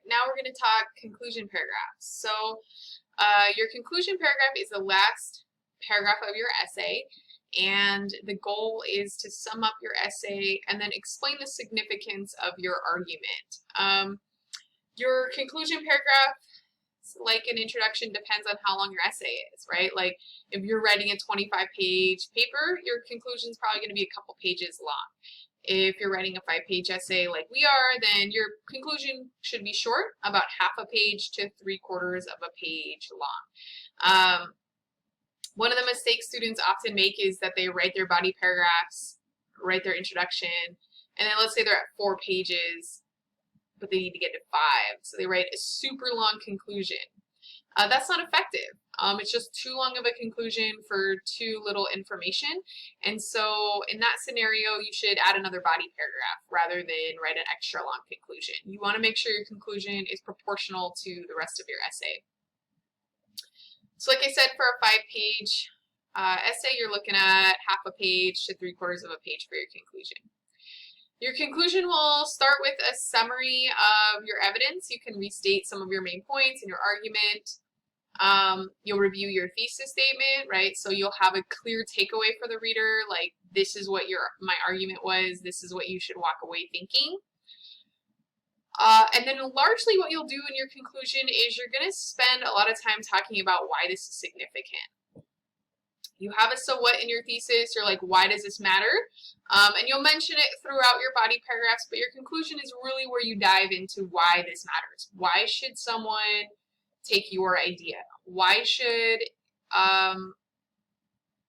Now we're going to talk conclusion paragraphs. So your conclusion paragraph is the last paragraph of your essay, and the goal is to sum up your essay and then explain the significance of your argument. Your conclusion paragraph, like an introduction, depends on how long your essay is, right? Like if you're writing a 25-page paper, your conclusion is probably going to be a couple pages long. If you're writing a 5-page essay like we are, then your conclusion should be short, about half a page to 3/4 of a page long. One of the mistakes students often make is that they write their body paragraphs, write their introduction, and then let's say they're at 4 pages, but they need to get to 5. So they write a super long conclusion. That's not effective. It's just too long of a conclusion for too little information. And so in that scenario, you should add another body paragraph rather than write an extra long conclusion. You want to make sure your conclusion is proportional to the rest of your essay. So like I said, for a 5-page essay, you're looking at half a page to 3/4 of a page for your conclusion. Your conclusion will start with a summary of your evidence. You can restate some of your main points in your argument. You'll review your thesis statement, right? So you'll have a clear takeaway for the reader, like this is what my argument was, this is what you should walk away thinking. And then largely what you'll do in your conclusion is you're going to spend a lot of time talking about why this is significant. You have a so what in your thesis, you're like, why does this matter? And you'll mention it throughout your body paragraphs, but your conclusion is really where you dive into why this matters. Why should someone take your idea? Why should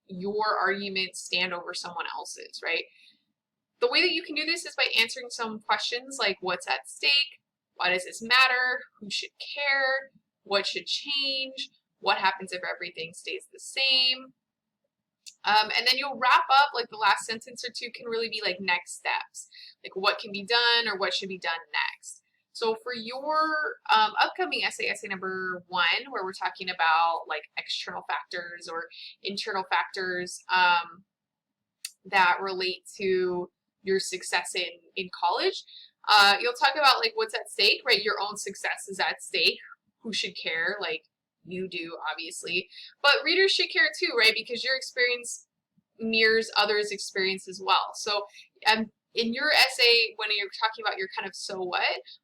your argument stand over someone else's, right? The way that you can do this is by answering some questions like what's at stake? Why does this matter? Who should care? What should change? What happens if everything stays the same? And then you'll wrap up, like the last sentence or two can really be like next steps, like what can be done or what should be done next. So for your upcoming essay number 1, where we're talking about like external factors or internal factors that relate to your success in college, you'll talk about like what's at stake, right? Your own success is at stake. Who should care? Like you do, obviously, but readers should care too, right? Because your experience mirrors others' experience as well. So in your essay, when you're talking about your kind of so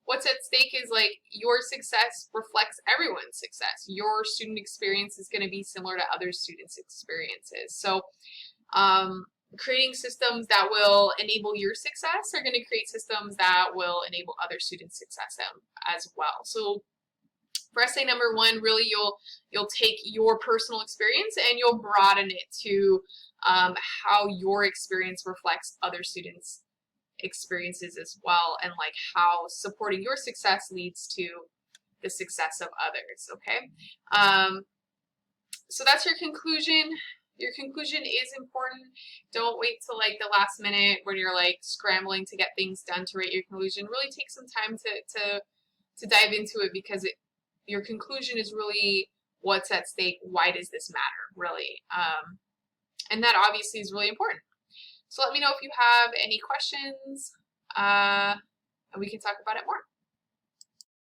what's at stake is like your success reflects everyone's success. Your student experience is going to be similar to other students' experiences. So creating systems that will enable your success are going to create systems that will enable other students' success as well. So for essay number 1, really you'll take your personal experience and you'll broaden it to how your experience reflects other students' experiences as well, and like how supporting your success leads to the success of others, okay? So that's your conclusion. Your conclusion is important. Don't wait till like the last minute when you're like scrambling to get things done to write your conclusion. Really take some time to dive into it, because your conclusion is really what's at stake. Why does this matter, really? And that obviously is really important. So let me know if you have any questions, and we can talk about it more.